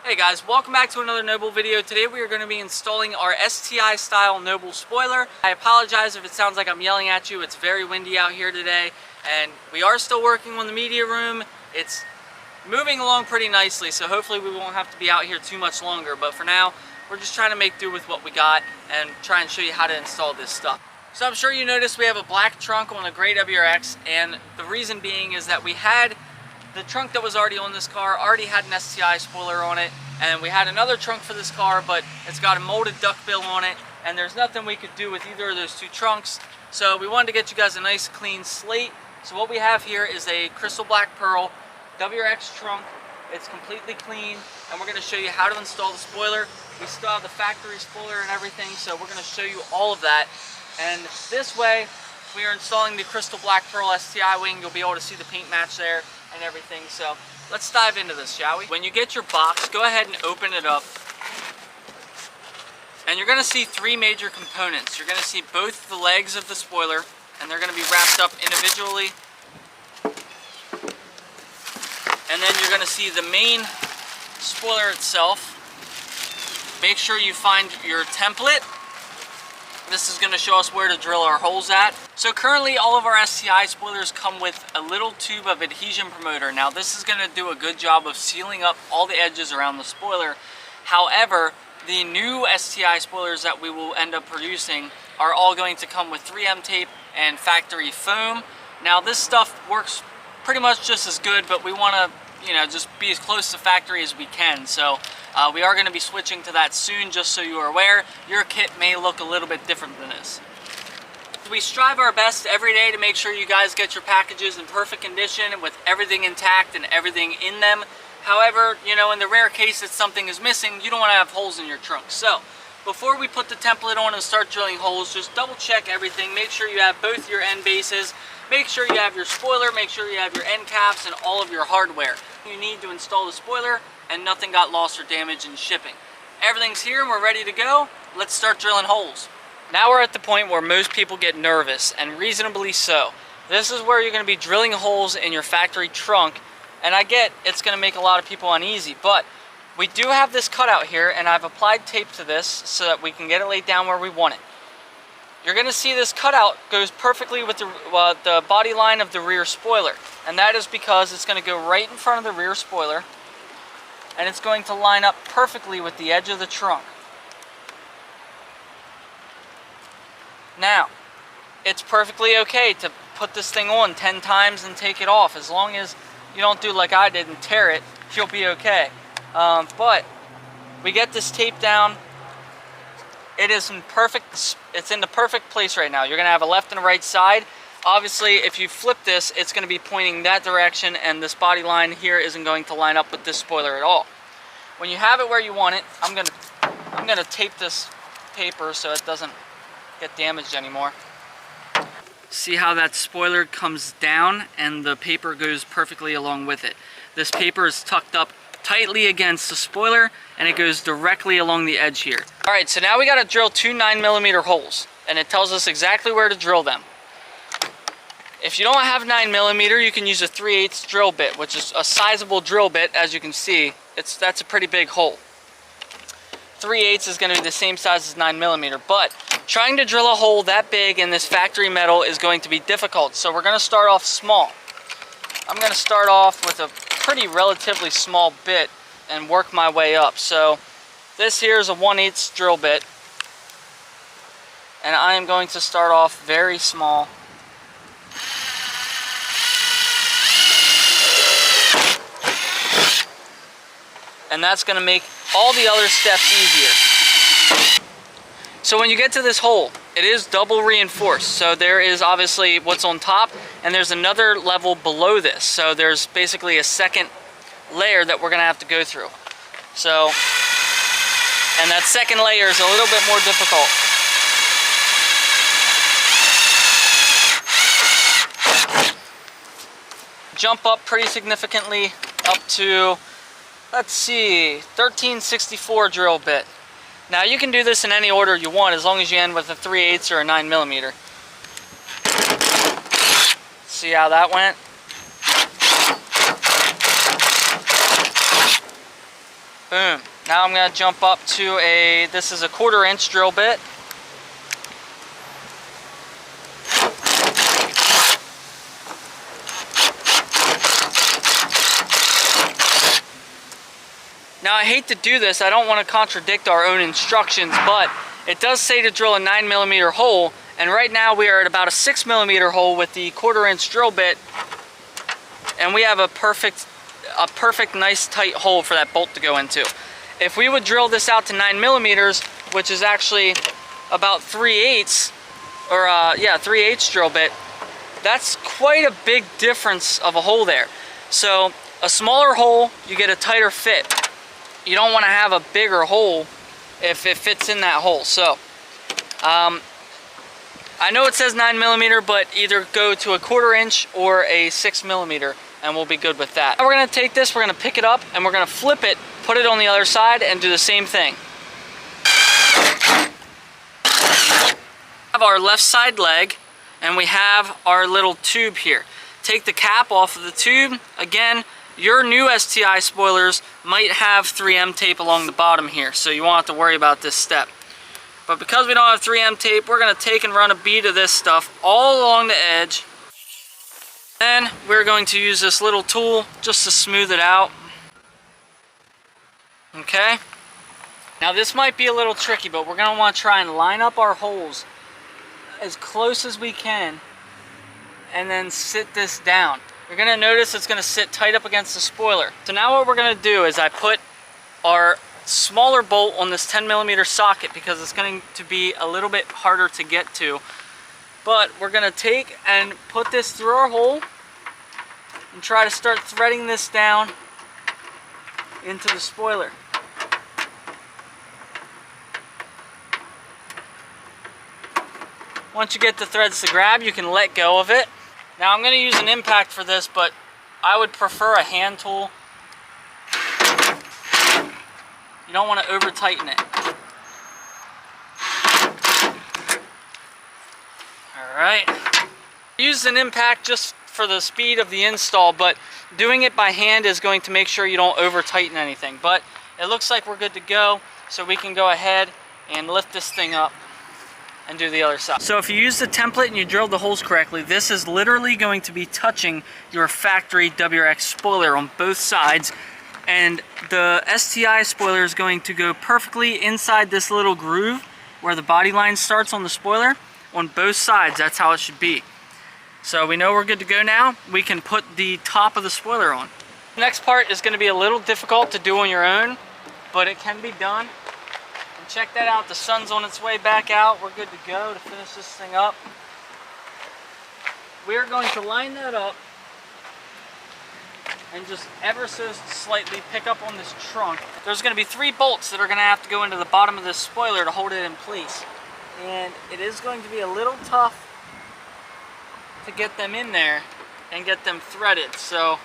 Hey guys, welcome back to another Noble video. Today we are going to be installing our STI style Noble spoiler. I apologize if it sounds like I'm yelling at you. It's very windy out here today and we are still working on the media room. It's moving along pretty nicely, so hopefully we won't have to be out here too much longer. But for now, we're just trying to make do with what we got and try and show you how to install this stuff. So I'm sure you noticed we have a black trunk on a gray WRX, and the reason being is that we had the trunk that was already on this car already had an STI spoiler on it, and we had another trunk for this car, but it's got a molded duckbill on it, and there's nothing we could do with either of those two trunks. So we wanted to get you guys a nice clean slate. So what we have here is a crystal black pearl WRX trunk. It's completely clean, and we're going to show you how to install the spoiler. We still have the factory spoiler and everything, so we're going to show you all of that. And this way, we are installing the crystal black pearl STI wing. You'll be able to see the paint match there and everything. So let's dive into this, shall we? When you get your box, go ahead and open it up. And you're going to see three major components. You're going to see both the legs of the spoiler, and they're going to be wrapped up individually. And then you're going to see the main spoiler itself. Make sure you find your template. This is going to show us where to drill our holes at. So currently all of our STI spoilers come with a little tube of adhesion promoter. Now this is going to do a good job of sealing up all the edges around the spoiler. However, the new STI spoilers that we will end up producing are all going to come with 3M tape and factory foam. Now this stuff works pretty much just as good, but we want to just be as close to factory as we can. So we are going to be switching to that soon, just so you are aware. Your kit may look a little bit different than this. We strive our best every day to make sure you guys get your packages in perfect condition with everything intact and everything in them. However, in the rare case that something is missing, you don't want to have holes in your trunk. So before we put the template on and start drilling holes, just double check everything. Make sure you have both your end bases. Make sure you have your spoiler, make sure you have your end caps and all of your hardware you need to install the spoiler, and nothing got lost or damaged in shipping. Everything's here and we're ready to go. Let's start drilling holes. Now we're at the point where most people get nervous, and reasonably so. This is where you're going to be drilling holes in your factory trunk, and I get it's going to make a lot of people uneasy, but we do have this cutout here, and I've applied tape to this so that we can get it laid down where we want it. You're going to see this cutout goes perfectly with the body line of the rear spoiler. And that is because it's going to go right in front of the rear spoiler. And it's going to line up perfectly with the edge of the trunk. Now, it's perfectly okay to put this thing on 10 times and take it off. As long as you don't do like I did and tear it, you'll be okay. But we get this tape down. It is it's in the perfect place right now. You're going to have a left and a right side. Obviously, if you flip this, it's going to be pointing that direction, and this body line here isn't going to line up with this spoiler at all. When you have it where you want it, I'm going to tape this paper so it doesn't get damaged anymore. See how that spoiler comes down and the paper goes perfectly along with it. This paper is tucked up tightly against the spoiler, and it goes directly along the edge here. Alright, so now we got to drill two 9mm holes, and it tells us exactly where to drill them. If you don't have 9mm, you can use a 3/8 drill bit, which is a sizable drill bit. As you can see, that's a pretty big hole. 3/8 is going to be the same size as 9mm, but trying to drill a hole that big in this factory metal is going to be difficult, so we're going to start off small. I'm going to start off with a pretty relatively small bit and work my way up. So this here is a 1/8 drill bit, and I am going to start off very small. And that's going to make all the other steps easier. So when you get to this hole, it is double reinforced. So there is obviously what's on top, and there's another level below this. So there's basically a second layer that we're going to have to go through. So, and that second layer is a little bit more difficult. Jump up pretty significantly up to, let's see, 1364 drill bit. Now you can do this in any order you want, as long as you end with a 3/8 or a 9mm. See how that went? Boom. Now I'm going to jump up to this is a 1/4 inch drill bit. Now I hate to do this, I don't want to contradict our own instructions, but it does say to drill a 9mm hole, and right now we are at about a 6mm hole with the 1/4 inch drill bit, and we have a perfect nice tight hole for that bolt to go into. If we would drill this out to 9mm, which is actually about 3/8, or 3/8 drill bit, that's quite a big difference of a hole there. So a smaller hole, you get a tighter fit. You don't want to have a bigger hole if it fits in that hole. So I know it says 9mm, but either go to a 1/4 inch or a 6mm, and we'll be good with that. Now we're going to take this, we're going to pick it up, and we're going to flip it, put it on the other side, and do the same thing. We have our left side leg, and we have our little tube here. Take the cap off of the tube. Again, your new STI spoilers might have 3M tape along the bottom here, so you won't have to worry about this step. But because we don't have 3M tape, we're going to take and run a bead of this stuff all along the edge. Then we're going to use this little tool just to smooth it out. Okay? Now this might be a little tricky, but we're going to want to try and line up our holes as close as we can and then sit this down. You're going to notice it's going to sit tight up against the spoiler. So now what we're going to do is I put our smaller bolt on this 10mm socket because it's going to be a little bit harder to get to. But we're going to take and put this through our hole and try to start threading this down into the spoiler. Once you get the threads to grab, you can let go of it. Now I'm going to use an impact for this, but I would prefer a hand tool. You don't want to over tighten it. Alright. Use an impact just for the speed of the install, but doing it by hand is going to make sure you don't over tighten anything. But it looks like we're good to go, so we can go ahead and lift this thing up and do the other side. So if you use the template and you drilled the holes correctly, this is literally going to be touching your factory WRX spoiler on both sides, and the STI spoiler is going to go perfectly inside this little groove where the body line starts on the spoiler on both sides. That's how it should be. So we know we're good to go now. We can put the top of the spoiler on. The next part is going to be a little difficult to do on your own, but it can be done. And check that out, the sun's on its way back out. We're good to go to finish this thing up. We're going to line that up and just ever so slightly pick up on this trunk. There's going to be 3 bolts that are going to have to go into the bottom of this spoiler to hold it in place. And it is going to be a little tough to get them in there and get them threaded. So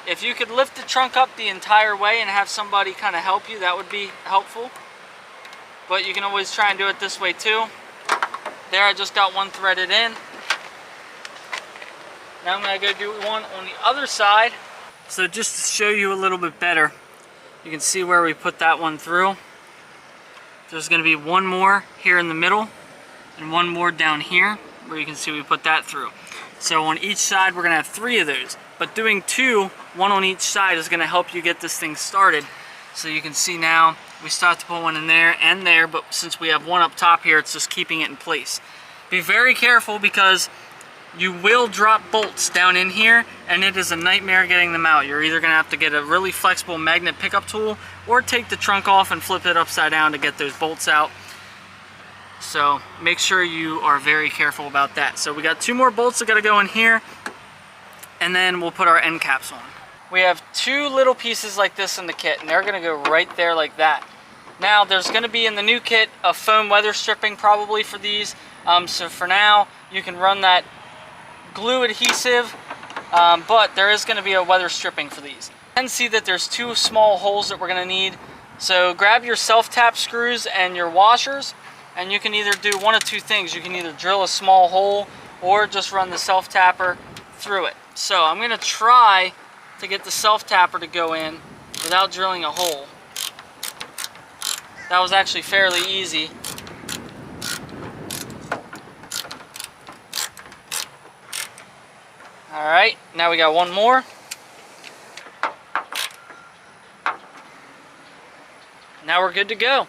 if you could lift the trunk up the entire way and have somebody kind of help you, that would be helpful. But you can always try and do it this way too. There, I just got one threaded in. Now I'm going to go do one on the other side. So just to show you a little bit better, you can see where we put that one through. There's going to be one more here in the middle and one more down here where you can see we put that through. So on each side we're going to have 3 of those. But doing 2, one on each side, is going to help you get this thing started. So you can see now we start to put one in there and there, but since we have one up top here, it's just keeping it in place. Be very careful because you will drop bolts down in here and it is a nightmare getting them out. You're either going to have to get a really flexible magnet pickup tool or take the trunk off and flip it upside down to get those bolts out. So make sure you are very careful about that. So we got 2 more bolts that got to go in here, and then we'll put our end caps on. We have 2 little pieces like this in the kit, and they're going to go right there like that. Now there's going to be in the new kit a foam weather stripping probably for these. So for now you can run that glue adhesive, but there is going to be a weather stripping for these. You can see that there's 2 small holes that we're going to need. So grab your self-tap screws and your washers, and you can either do one of 2 things. You can either drill a small hole or just run the self-tapper through it. So I'm going to try to get the self-tapper to go in without drilling a hole. That was actually fairly easy. Alright, now we got one more. Now we're good to go.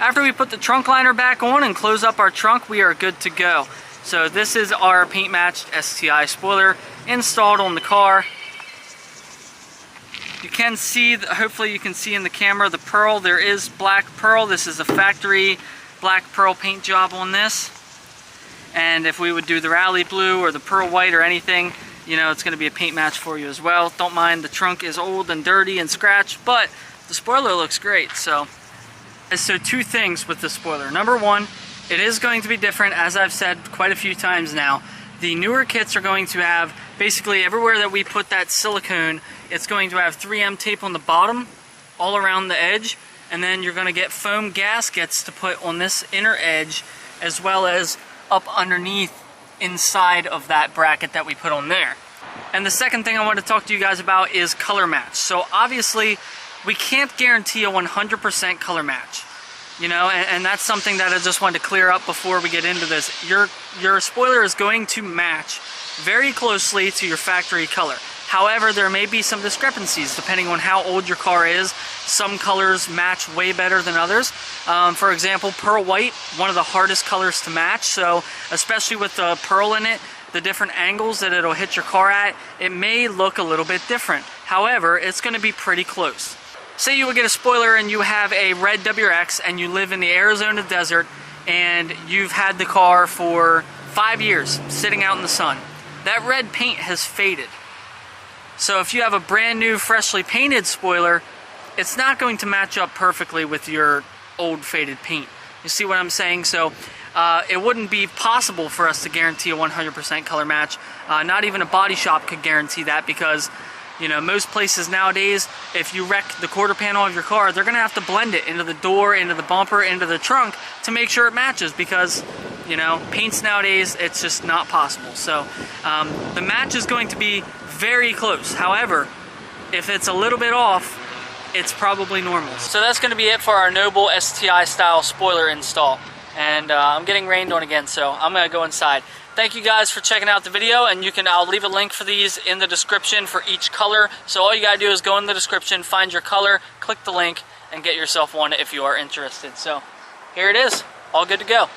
After we put the trunk liner back on and close up our trunk, we are good to go. So this is our paint matched STI spoiler installed on the car. You can see, hopefully you can see in the camera, the pearl. There is black pearl. This is a factory black pearl paint job on this. And if we would do the rally blue or the pearl white or anything, you know, it's going to be a paint match for you as well. Don't mind, the trunk is old and dirty and scratched, but the spoiler looks great. So two things with the spoiler. Number one, it is going to be different, as I've said quite a few times now. The newer kits are going to have, basically everywhere that we put that silicone, it's going to have 3M tape on the bottom, all around the edge, and then you're going to get foam gaskets to put on this inner edge, as well as up underneath inside of that bracket that we put on there. And the second thing I want to talk to you guys about is color match. So obviously, we can't guarantee a 100% color match. You know, and that's something that I just wanted to clear up before we get into this. Your spoiler is going to match very closely to your factory color. However, there may be some discrepancies depending on how old your car is. Some colors match way better than others. For example, pearl white, one of the hardest colors to match. So especially with the pearl in it, the different angles that it'll hit your car at, it may look a little bit different. However, it's going to be pretty close. Say you would get a spoiler and you have a red WRX and you live in the Arizona desert and you've had the car for 5 years sitting out in the sun. That red paint has faded. So if you have a brand new freshly painted spoiler, it's not going to match up perfectly with your old faded paint. You see what I'm saying? So it wouldn't be possible for us to guarantee a 100% color match. Not even a body shop could guarantee that, because you know, most places nowadays, if you wreck the quarter panel of your car, they're going to have to blend it into the door, into the bumper, into the trunk to make sure it matches, because, you know, paints nowadays, it's just not possible. So the match is going to be very close. However, if it's a little bit off, it's probably normal. So that's going to be it for our Noble STI style spoiler install. And I'm getting rained on again, so I'm going to go inside. Thank you guys for checking out the video, and I'll leave a link for these in the description for each color. So all you gotta do is go in the description, find your color, click the link, and get yourself one if you are interested. So here it is, all good to go.